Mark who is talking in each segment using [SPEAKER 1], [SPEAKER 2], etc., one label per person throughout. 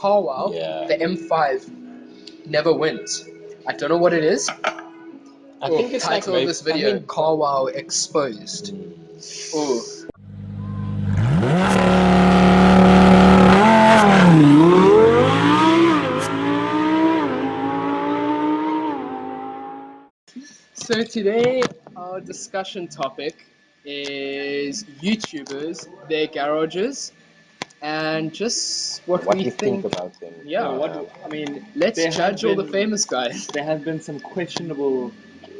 [SPEAKER 1] Carwow, the M5 never wins. I don't know what it is.
[SPEAKER 2] I think it's
[SPEAKER 1] title
[SPEAKER 2] like
[SPEAKER 1] of this video, Carwow Exposed. Ooh. So today our discussion topic is YouTubers, their garages, and just what we think
[SPEAKER 2] about them.
[SPEAKER 1] Yeah, let's judge all the famous guys.
[SPEAKER 3] There have been some questionable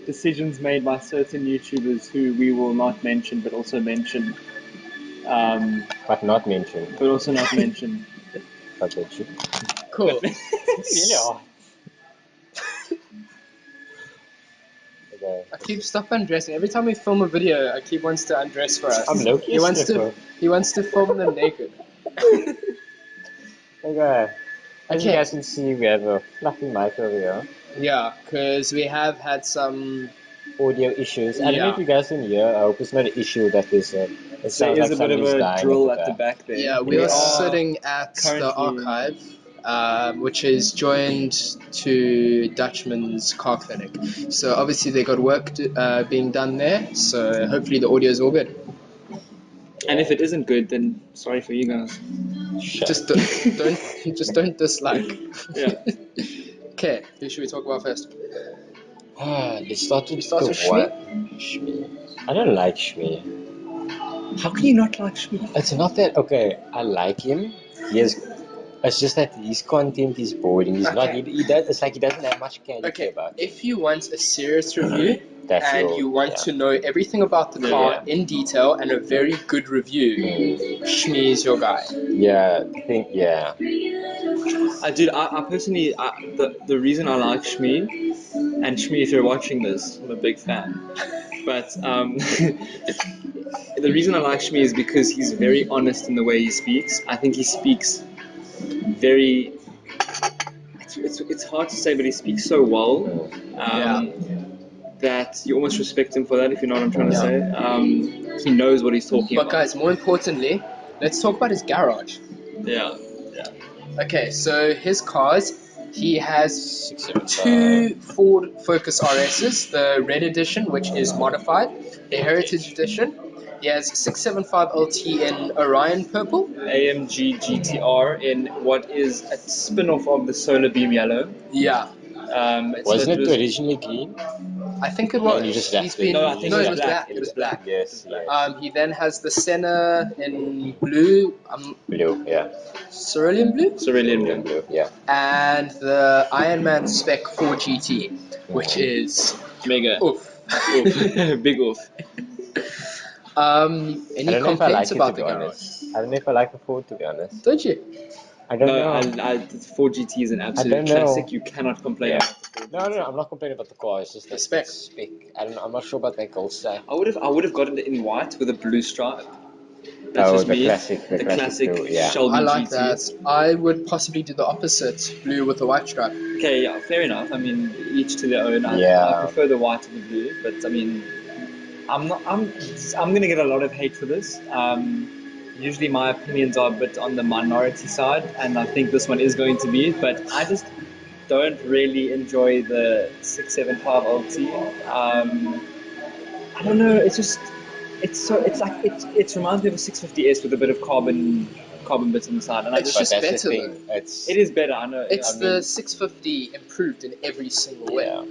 [SPEAKER 3] decisions made by certain YouTubers who we will not mention, but also mention.
[SPEAKER 2] But not mentioned.
[SPEAKER 3] But also not mentioned.
[SPEAKER 2] But they should.
[SPEAKER 1] Cool.
[SPEAKER 2] Yeah. Okay.
[SPEAKER 1] Akib, stop undressing. Every time we film a video, Akib wants to undress for us.
[SPEAKER 2] I'm low-key
[SPEAKER 1] He wants
[SPEAKER 2] stripper.
[SPEAKER 1] he wants to film them naked.
[SPEAKER 2] Okay. As you guys can see, we have a fluffy mic over here.
[SPEAKER 1] Yeah, because we have had some
[SPEAKER 2] Audio issues. I don't know if you guys can hear. I hope it's not an issue that it sounds
[SPEAKER 3] There
[SPEAKER 2] like
[SPEAKER 3] is a bit of
[SPEAKER 2] somebody's
[SPEAKER 3] a
[SPEAKER 2] dying
[SPEAKER 3] drill
[SPEAKER 2] at
[SPEAKER 3] at the back there.
[SPEAKER 1] Yeah, we are sitting at the
[SPEAKER 3] currently-
[SPEAKER 1] archive, which is joined to Dutchman's car clinic. So obviously they got work being done there. So hopefully the audio is all good.
[SPEAKER 3] And if it isn't good, then sorry for you guys.
[SPEAKER 1] Just don't dislike.
[SPEAKER 3] Yeah.
[SPEAKER 1] Okay, who should we talk about first?
[SPEAKER 2] Let's start with
[SPEAKER 1] Shmi?
[SPEAKER 2] Shmi. I don't like Shmi.
[SPEAKER 3] How can you not like Shmi?
[SPEAKER 2] It's not that okay. I like him. It's just that his content is boring. He's not. He does. It's like he doesn't have much care about.
[SPEAKER 1] If you want a serious review
[SPEAKER 2] That's
[SPEAKER 1] you want to know everything about the car in detail and a very good review, Shmi is your guy.
[SPEAKER 2] Yeah,
[SPEAKER 3] I personally, the reason I like Shmi, and Shmi, if you're watching this, I'm a big fan. But the reason I like Shmi is because he's very honest in the way he speaks. I think he speaks very. It's hard to say, but he speaks so well. That you almost respect him for that, if you know what I'm trying to say. He knows what he's talking about.
[SPEAKER 1] But guys, more importantly, let's talk about his garage.
[SPEAKER 3] Yeah.
[SPEAKER 1] Okay, so his cars, he has two Ford Focus RSs, the Red Edition, which is modified, the Heritage Edition. He has 675 LT in Orion Purple.
[SPEAKER 3] AMG GTR in what is a spin-off of the Solar Beam Yellow.
[SPEAKER 1] Yeah.
[SPEAKER 2] Wasn't it originally green?
[SPEAKER 1] I think it was.
[SPEAKER 2] You just
[SPEAKER 1] He's been,
[SPEAKER 3] No, I think
[SPEAKER 1] it was black. It was black.
[SPEAKER 2] Yes.
[SPEAKER 1] He then has the Senna in blue.
[SPEAKER 2] Blue, yeah.
[SPEAKER 1] Cerulean blue?
[SPEAKER 3] Cerulean blue.
[SPEAKER 2] Yeah.
[SPEAKER 1] And the Ironman Spec 4 GT, which is
[SPEAKER 3] mega.
[SPEAKER 1] oof.
[SPEAKER 3] Big oof.
[SPEAKER 1] Any complaints about the garage?
[SPEAKER 2] I don't know if I like the Ford, to be honest.
[SPEAKER 1] Don't you?
[SPEAKER 2] I don't know.
[SPEAKER 3] The 4 GT is an absolute classic. You cannot complain about the 4 GT.
[SPEAKER 2] No, I'm not complaining about the car. It's just
[SPEAKER 1] the spec.
[SPEAKER 2] I'm not sure about that gold stripe.
[SPEAKER 3] I would have gotten it in white with a blue stripe.
[SPEAKER 2] That's
[SPEAKER 3] just
[SPEAKER 2] the
[SPEAKER 3] me.
[SPEAKER 2] classic. The classic blue,
[SPEAKER 3] Shelby
[SPEAKER 1] I like
[SPEAKER 3] GT.
[SPEAKER 1] that. I would possibly do the opposite, blue with the white stripe.
[SPEAKER 3] Okay, yeah, fair enough. I mean, each to their own. I prefer the white to the blue, but I mean, I'm gonna get a lot of hate for this. Usually my opinions are a bit on the minority side, and I think this one is going to be. But I just don't really enjoy the 675 LT. I don't know. It reminds me of a 650S with a bit of carbon bits on the side, and
[SPEAKER 1] it's just better.
[SPEAKER 3] It is better. I know.
[SPEAKER 1] It's the 650 improved in every single way.
[SPEAKER 2] Yeah.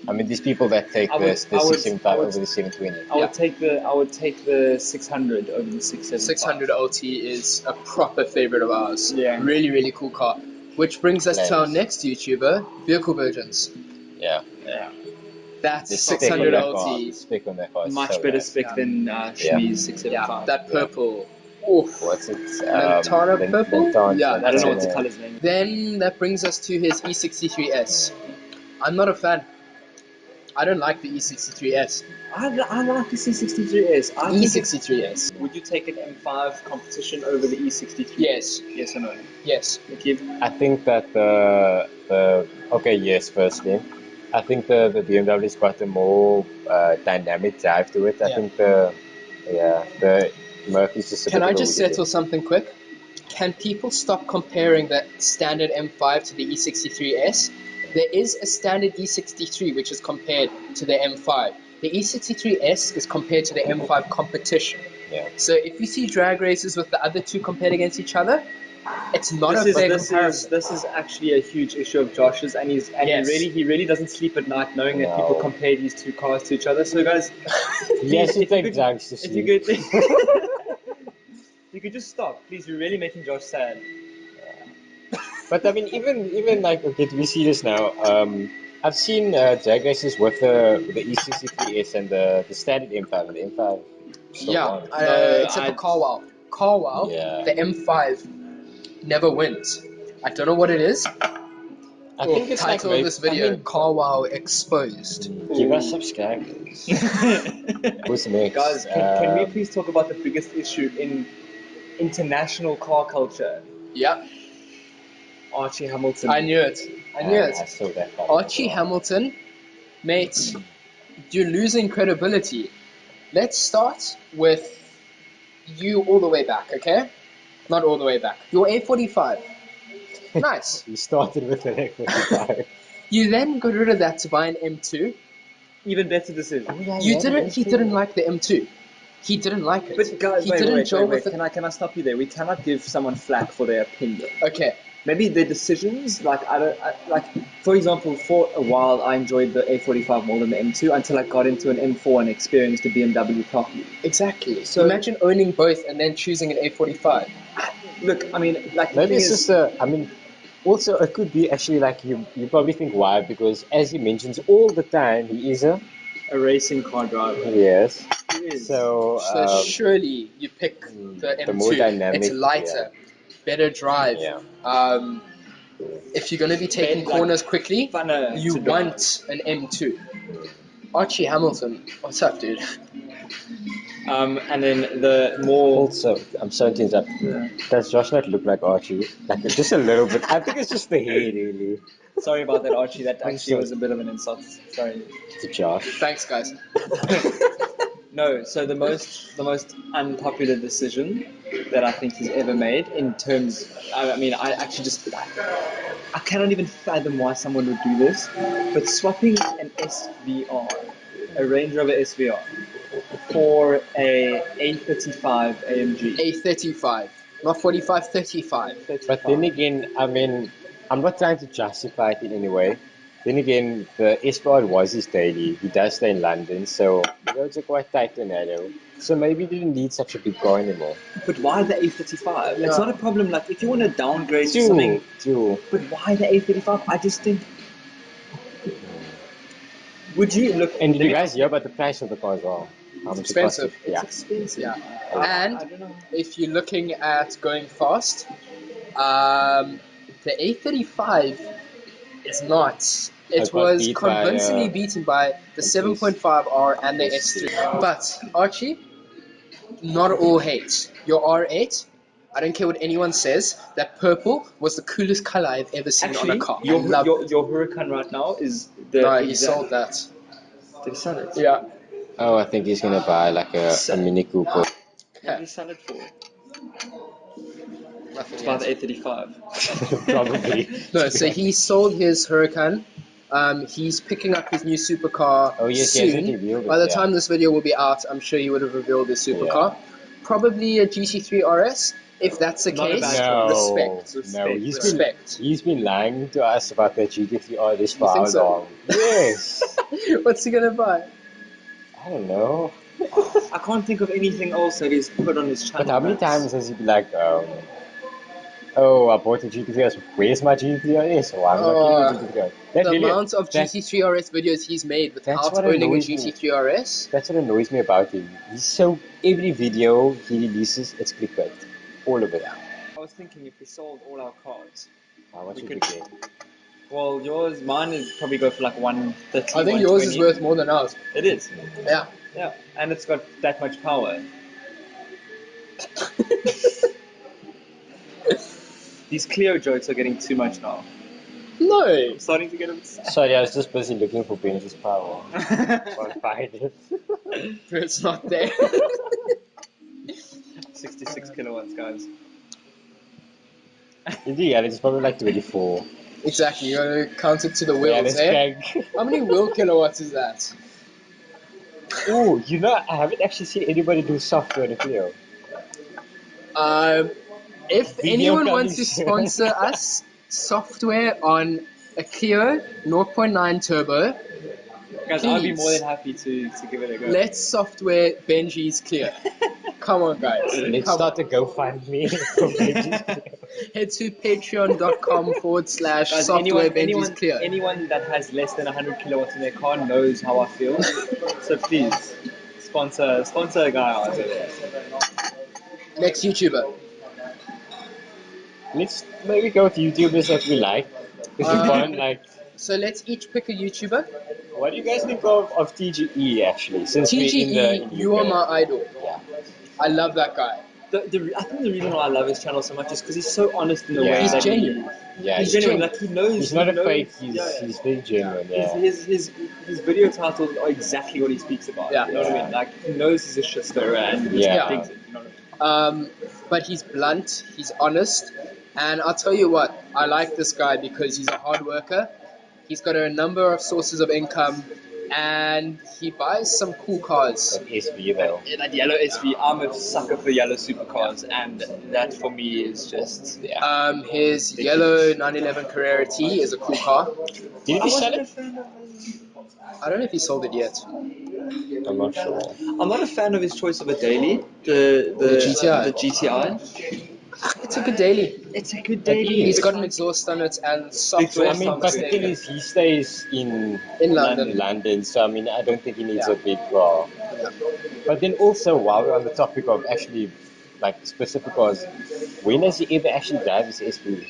[SPEAKER 2] I mean, these people that take the 675 over the 720.
[SPEAKER 3] I would take the 600 over the 675.
[SPEAKER 1] 600 LT is a proper favorite of ours.
[SPEAKER 3] Yeah.
[SPEAKER 1] Really, really cool car. Which brings us to our next YouTuber, Vehicle Virgins.
[SPEAKER 2] Yeah.
[SPEAKER 1] That's 600 LT.
[SPEAKER 2] Spec on that car.
[SPEAKER 3] Much better spec than Shmi's 675.
[SPEAKER 1] Yeah, that purple. Oof.
[SPEAKER 2] What's it?
[SPEAKER 1] Lantana purple? Yeah,
[SPEAKER 3] I don't know what the color's name.
[SPEAKER 1] Then that brings us to his E63S. I'm not a fan. I don't like the E63S.
[SPEAKER 3] I like the C63S.
[SPEAKER 1] E63S.
[SPEAKER 3] Would you take an M5 competition over the E63?
[SPEAKER 1] Yes.
[SPEAKER 3] Yes or no?
[SPEAKER 1] Yes.
[SPEAKER 2] I think that yes, firstly. I think the BMW's got a more dynamic drive to it. I think the Murphy's just a
[SPEAKER 1] Can
[SPEAKER 2] bit
[SPEAKER 1] I
[SPEAKER 2] of a
[SPEAKER 1] just
[SPEAKER 2] weirdo.
[SPEAKER 1] settle something quick? can people stop comparing the standard M5 to the E63S? There is a standard E63 which is compared to the M5. The E63S is compared to the M5 competition.
[SPEAKER 2] Yeah.
[SPEAKER 1] So if you see drag races with the other two compared against each other, it's not a fair comparison.
[SPEAKER 3] This is actually a huge issue of Josh's, and he really doesn't sleep at night knowing that people compare these two cars to each other. So guys,
[SPEAKER 2] yes, it takes drugs to
[SPEAKER 3] if
[SPEAKER 2] sleep.
[SPEAKER 3] you could just stop, please. You're really making Josh sad.
[SPEAKER 2] But I mean, even like, okay, we see this now. I've seen drag races with the E63S and the standard M5. The M5.
[SPEAKER 1] Except for Carwow. Carwow, the M5 never wins. I don't know what it is.
[SPEAKER 2] I think it's
[SPEAKER 1] title
[SPEAKER 2] like
[SPEAKER 1] of this video: Carwow Exposed.
[SPEAKER 2] Give us subscribers. Who's next?
[SPEAKER 3] Guys, can we please talk about the biggest issue in international car culture?
[SPEAKER 1] Yeah.
[SPEAKER 3] Archie Hamilton.
[SPEAKER 1] I knew it.
[SPEAKER 2] I saw that.
[SPEAKER 1] Archie Hamilton, mate, you're losing credibility. Let's start with you all the way back, okay? Not all the way back. Your A45. Nice.
[SPEAKER 2] You started with an A45.
[SPEAKER 1] You then got rid of that to buy an M2.
[SPEAKER 3] Even better decision.
[SPEAKER 1] He didn't like the M2. He didn't like it.
[SPEAKER 3] But guys,
[SPEAKER 1] he didn't gel with it.
[SPEAKER 3] Can I stop you there? We cannot give someone flack for their opinion.
[SPEAKER 1] Okay.
[SPEAKER 3] Maybe their decisions, for example, for a while I enjoyed the A45 more than the M2 until I got into an M4 and experienced the BMW properly.
[SPEAKER 1] Exactly. So imagine owning both and then choosing an A45.
[SPEAKER 3] Look, I mean, like
[SPEAKER 2] maybe it's just also it could be actually like you probably think why, because as he mentions all the time, he is a
[SPEAKER 3] racing car driver.
[SPEAKER 2] Yes.
[SPEAKER 3] He is.
[SPEAKER 1] So surely you pick the M2.
[SPEAKER 2] The more dynamic,
[SPEAKER 1] it's lighter, better drive.
[SPEAKER 2] Yeah.
[SPEAKER 1] If you're going to be taking corners quickly, you want an M2. Archie Hamilton, what's up, dude?
[SPEAKER 3] And then the more...
[SPEAKER 2] Also, I'm sorry to interrupt. Yeah. Does Josh not look like Archie? Like just a little bit. I think it's just the hair, really.
[SPEAKER 3] Sorry about that, Archie. That actually was a bit of an insult. Sorry.
[SPEAKER 2] To Josh.
[SPEAKER 1] Thanks, guys.
[SPEAKER 3] No, so the most unpopular decision that I think he's ever made in terms... I mean, I cannot even fathom why someone would do this, but swapping an SVR, a Range Rover SVR, for a A35 AMG.
[SPEAKER 1] A35, not 45, 35.
[SPEAKER 2] But then again, I mean, I'm not trying to justify it in any way. Then again, the SVR was his daily. He does stay in London, so the roads are quite tight and narrow. So maybe he didn't need such a big car anymore.
[SPEAKER 3] But why the A35? Yeah. It's not a problem. Like if you want to downgrade to something, but why the A35? I just think. Would you look?
[SPEAKER 2] And did you guys hear about the price of the car as well?
[SPEAKER 1] It's expensive.
[SPEAKER 3] It's expensive.
[SPEAKER 1] Yeah. And I don't know. If you're looking at going fast, the A35 is not. It was convincingly beaten by the 7.5R and the S3. But Archie, not all hate. Your R8, I don't care what anyone says, that purple was the coolest color I've ever seen on a car.
[SPEAKER 3] Your Huracan right now is the...
[SPEAKER 1] No, he sold that.
[SPEAKER 3] Did he sell it?
[SPEAKER 1] Yeah.
[SPEAKER 2] Oh, I think he's going to buy like a Mini Cooper.
[SPEAKER 3] What did he sell it for?
[SPEAKER 1] Nothing.
[SPEAKER 3] To buy the A35.
[SPEAKER 2] Probably.
[SPEAKER 1] No, so he sold his Huracan. He's picking up his new supercar soon. By the time this video will be out, I'm sure he would have revealed his supercar. Yeah. Probably a GT3 RS. If that's the case, respect.
[SPEAKER 2] He's been lying to us about that GT3 RS for how long? Yes.
[SPEAKER 1] What's he gonna buy?
[SPEAKER 2] I don't know.
[SPEAKER 3] I can't think of anything else that he's put on his channel.
[SPEAKER 2] But how many times has he been like, oh, I bought a GT3 RS. Where's my GT3 RS? Oh, I'm not getting a GT3 RS.
[SPEAKER 1] The amount of GT3 RS videos he's made without owning a GT3 RS.
[SPEAKER 2] That's what annoys me about him. He's so... Every video he releases, it's clickbait. All of it.
[SPEAKER 3] I was thinking if we sold all our cars,
[SPEAKER 2] how much would we get?
[SPEAKER 3] Well, mine is probably go for like 130.
[SPEAKER 1] I think yours is worth more than ours.
[SPEAKER 3] It is.
[SPEAKER 1] Yeah.
[SPEAKER 3] Yeah, and it's got that much power. These Clio jokes are getting too much now.
[SPEAKER 1] No.
[SPEAKER 3] I'm starting to get them.
[SPEAKER 2] Sorry, I was just busy looking for Benji's power. Can't find it.
[SPEAKER 1] It's not there.
[SPEAKER 3] 66 kilowatts, guys.
[SPEAKER 2] In the reality, it's probably like 24.
[SPEAKER 1] Exactly, you gotta count it to the
[SPEAKER 2] Yeah,
[SPEAKER 1] wheels,
[SPEAKER 2] that's
[SPEAKER 1] eh?
[SPEAKER 2] crank.
[SPEAKER 1] How many wheel kilowatts is that?
[SPEAKER 2] Oh, you know, I haven't actually seen anybody do software in a Clio.
[SPEAKER 1] If
[SPEAKER 2] Video
[SPEAKER 1] anyone
[SPEAKER 2] coming
[SPEAKER 1] wants to
[SPEAKER 2] soon.
[SPEAKER 1] sponsor us software on a Clio 0.9 turbo,
[SPEAKER 3] Guys, I'd be more
[SPEAKER 1] please,
[SPEAKER 3] than happy to give it a go.
[SPEAKER 1] let's software Benji's Clio. Come on, guys.
[SPEAKER 2] Let's
[SPEAKER 1] Come
[SPEAKER 2] start
[SPEAKER 1] on.
[SPEAKER 2] a GoFundMe for Benji's Clio.
[SPEAKER 1] Head to patreon.com/software
[SPEAKER 3] Guys,
[SPEAKER 1] Benji's Clio.
[SPEAKER 3] anyone that has less than 100 kilowatts in their car knows how I feel. So please, sponsor a guy out there.
[SPEAKER 1] Next YouTuber.
[SPEAKER 2] Let's maybe go with YouTubers that we like. Because we've gone like.
[SPEAKER 1] So let's each pick a YouTuber.
[SPEAKER 2] What do you guys think of TGE actually? Since we're in
[SPEAKER 1] TGE,
[SPEAKER 2] the
[SPEAKER 1] you are
[SPEAKER 2] UK?
[SPEAKER 1] my idol.
[SPEAKER 2] Yeah.
[SPEAKER 1] I love that guy.
[SPEAKER 3] I think the reason why I love his channel so much is because he's so honest in the way
[SPEAKER 2] He's
[SPEAKER 3] that
[SPEAKER 1] genuine.
[SPEAKER 2] Yeah,
[SPEAKER 3] he's genuine. Like he knows.
[SPEAKER 2] He's not
[SPEAKER 3] he
[SPEAKER 2] a
[SPEAKER 3] knows,
[SPEAKER 2] fake.
[SPEAKER 3] yeah.
[SPEAKER 2] He's very genuine. Yeah.
[SPEAKER 3] His video titles are exactly what he speaks about.
[SPEAKER 1] Yeah.
[SPEAKER 3] You know what I mean? Like he knows he's a shit stirrer and he
[SPEAKER 2] Yeah.
[SPEAKER 3] thinks it. You know what I mean?
[SPEAKER 1] But he's blunt, he's honest, and I'll tell you what, I like this guy because he's a hard worker. He's got a number of sources of income, and he buys some cool cars.
[SPEAKER 2] But SV though.
[SPEAKER 3] Yeah, that yellow SV, I'm a sucker for yellow supercars, and that for me is just
[SPEAKER 1] His yellow 911 Carrera T is a cool car.
[SPEAKER 2] Did he sell it?
[SPEAKER 1] I don't know if he sold it yet.
[SPEAKER 2] I'm not sure.
[SPEAKER 3] I'm not a fan of his choice of a daily, the
[SPEAKER 1] GTI.
[SPEAKER 3] The GTI.
[SPEAKER 1] It's a good daily.
[SPEAKER 3] It's a good
[SPEAKER 2] daily.
[SPEAKER 1] He's got an exhaust on it and software.
[SPEAKER 2] I mean, but the thing is, he stays in
[SPEAKER 1] London.
[SPEAKER 2] London, so I mean, I don't think he needs a big car. But then also, while we're on the topic of actually, like, specific cars, when does he ever actually drive his SV?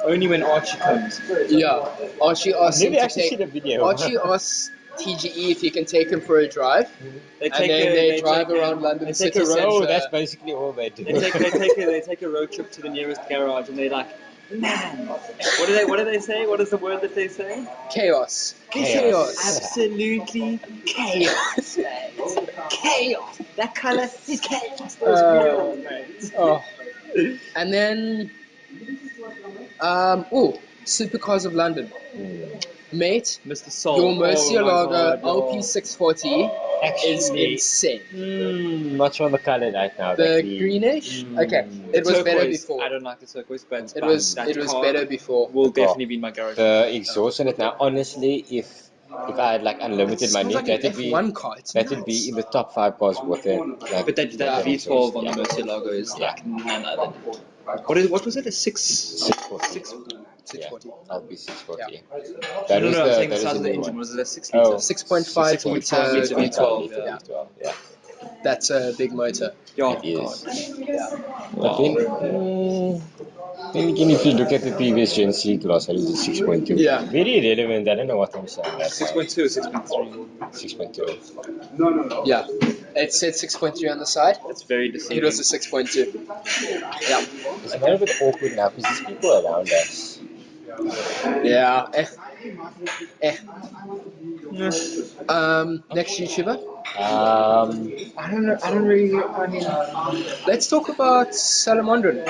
[SPEAKER 3] Only when Archie comes.
[SPEAKER 1] Yeah, Archie asked him
[SPEAKER 2] Maybe
[SPEAKER 1] to
[SPEAKER 2] actually see
[SPEAKER 1] take.
[SPEAKER 2] the video.
[SPEAKER 1] Archie asked TGE if he can take him for a drive,
[SPEAKER 3] They
[SPEAKER 1] and then they drive
[SPEAKER 3] take
[SPEAKER 1] around London
[SPEAKER 3] they take
[SPEAKER 1] city
[SPEAKER 3] a road.
[SPEAKER 1] centre.
[SPEAKER 2] Oh, that's basically all they do.
[SPEAKER 3] They take a road trip to the nearest garage, and they're like, man, what do they say? What is the word that they say?
[SPEAKER 1] Chaos.
[SPEAKER 2] Chaos.
[SPEAKER 3] Absolutely chaos, mate. Chaos. That color is chaos. Those wheels, mate.
[SPEAKER 1] Oh. And then, Supercars of London. Mate,
[SPEAKER 3] Mr. Soul.
[SPEAKER 1] your Murcielago
[SPEAKER 3] Oh my God,
[SPEAKER 1] LP640 is
[SPEAKER 2] Actually,
[SPEAKER 1] insane.
[SPEAKER 2] not sure on the color right now.
[SPEAKER 1] The greenish? Okay, it was better
[SPEAKER 3] turquoise.
[SPEAKER 1] before.
[SPEAKER 3] I don't like the turquoise, but
[SPEAKER 1] It was better before.
[SPEAKER 3] Will definitely be in my garage.
[SPEAKER 2] The exhaust on it now. Honestly, if I had like unlimited
[SPEAKER 1] It
[SPEAKER 2] money,
[SPEAKER 1] sounds like
[SPEAKER 2] that
[SPEAKER 1] an
[SPEAKER 2] would
[SPEAKER 1] F1 car. It's
[SPEAKER 2] be
[SPEAKER 1] nuts.
[SPEAKER 2] in the top 5 cars worth it. Like,
[SPEAKER 3] But that V12
[SPEAKER 2] exhaust,
[SPEAKER 3] on the
[SPEAKER 2] yeah.
[SPEAKER 3] Murcielago is
[SPEAKER 2] Yeah.
[SPEAKER 3] like none other. What was it? A 640?
[SPEAKER 1] 640.
[SPEAKER 2] LP 640.
[SPEAKER 1] Yeah.
[SPEAKER 2] That is
[SPEAKER 3] I'm
[SPEAKER 2] the
[SPEAKER 3] saying the
[SPEAKER 2] that is
[SPEAKER 3] size
[SPEAKER 2] the
[SPEAKER 3] of the
[SPEAKER 2] new
[SPEAKER 3] engine.
[SPEAKER 2] one.
[SPEAKER 3] Was it a 6
[SPEAKER 2] Oh,
[SPEAKER 3] liter?
[SPEAKER 1] 6.5
[SPEAKER 3] 6.5
[SPEAKER 1] litre
[SPEAKER 3] litre V12.
[SPEAKER 1] Yeah.
[SPEAKER 2] Yeah,
[SPEAKER 1] That's a big motor.
[SPEAKER 3] Yeah,
[SPEAKER 2] it is.
[SPEAKER 1] Yeah.
[SPEAKER 2] But then again, if you look at the previous Gen C class, it is a 6.2.
[SPEAKER 1] Yeah.
[SPEAKER 2] Very irrelevant. I don't know what I'm saying.
[SPEAKER 3] 6.2 or 6.3.
[SPEAKER 2] 6.2.
[SPEAKER 1] Yeah. It said 6.3 on the side.
[SPEAKER 3] That's very
[SPEAKER 1] It
[SPEAKER 3] deceiving.
[SPEAKER 1] was a 6.2. Yeah.
[SPEAKER 2] It's a little bit awkward now because there's people around us.
[SPEAKER 1] Yeah. Next YouTuber.
[SPEAKER 3] I don't really. I mean,
[SPEAKER 1] Let's talk about Salomondrin.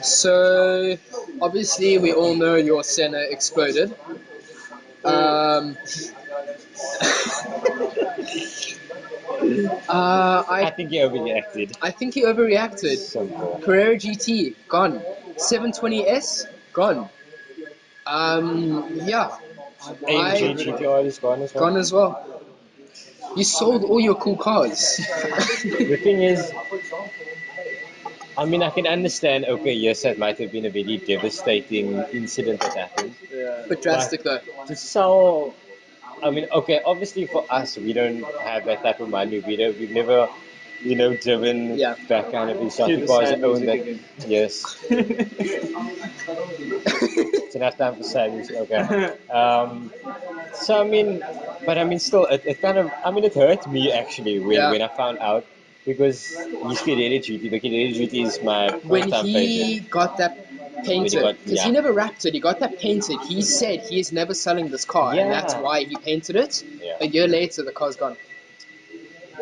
[SPEAKER 1] So, obviously, we all know your Senna exploded.
[SPEAKER 2] I think he overreacted.
[SPEAKER 1] I think he overreacted.
[SPEAKER 2] Simple.
[SPEAKER 1] Carrera GT gone. 720S gone. Yeah.
[SPEAKER 2] AMG GTR is gone as well.
[SPEAKER 1] Gone as well. You sold all your cool cars.
[SPEAKER 2] The thing is, I mean, I can understand, okay, yes, that might have been a very devastating incident that happened.
[SPEAKER 1] But drastic though.
[SPEAKER 2] To sell, I mean, okay, obviously for us, we don't have that type of money. We've never, driven that kind of exotic cars. Own that. Yes. It's enough time for sad music, okay. So, I mean, still, it kind of, it hurt me actually when I found out. Because his Carrera GT, the Carrera GT is my
[SPEAKER 1] When
[SPEAKER 2] first-time
[SPEAKER 1] he
[SPEAKER 2] favorite.
[SPEAKER 1] got that painted, because he never wrapped it, he got that painted. He said he is never selling this car, and that's why he painted it.
[SPEAKER 2] Yeah.
[SPEAKER 1] A year later, the car's gone.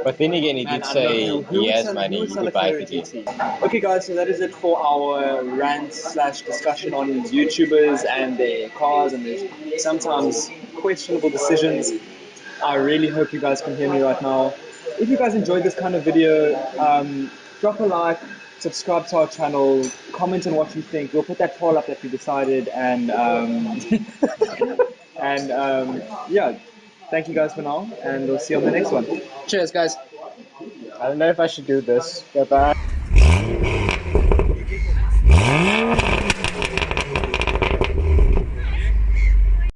[SPEAKER 2] But then again, he did say he has money, he could buy it again.
[SPEAKER 3] Okay guys, so that is it for our rant slash discussion on YouTubers and their cars and their sometimes questionable decisions. I really hope you guys can hear me right now. If you guys enjoyed this kind of video, drop a like, subscribe to our channel, comment on what you think. We'll put that poll up that we decided, and yeah, thank you guys for now, and we'll see you on the next one.
[SPEAKER 1] Cheers, guys.
[SPEAKER 2] I don't know if I should do this. Bye-bye.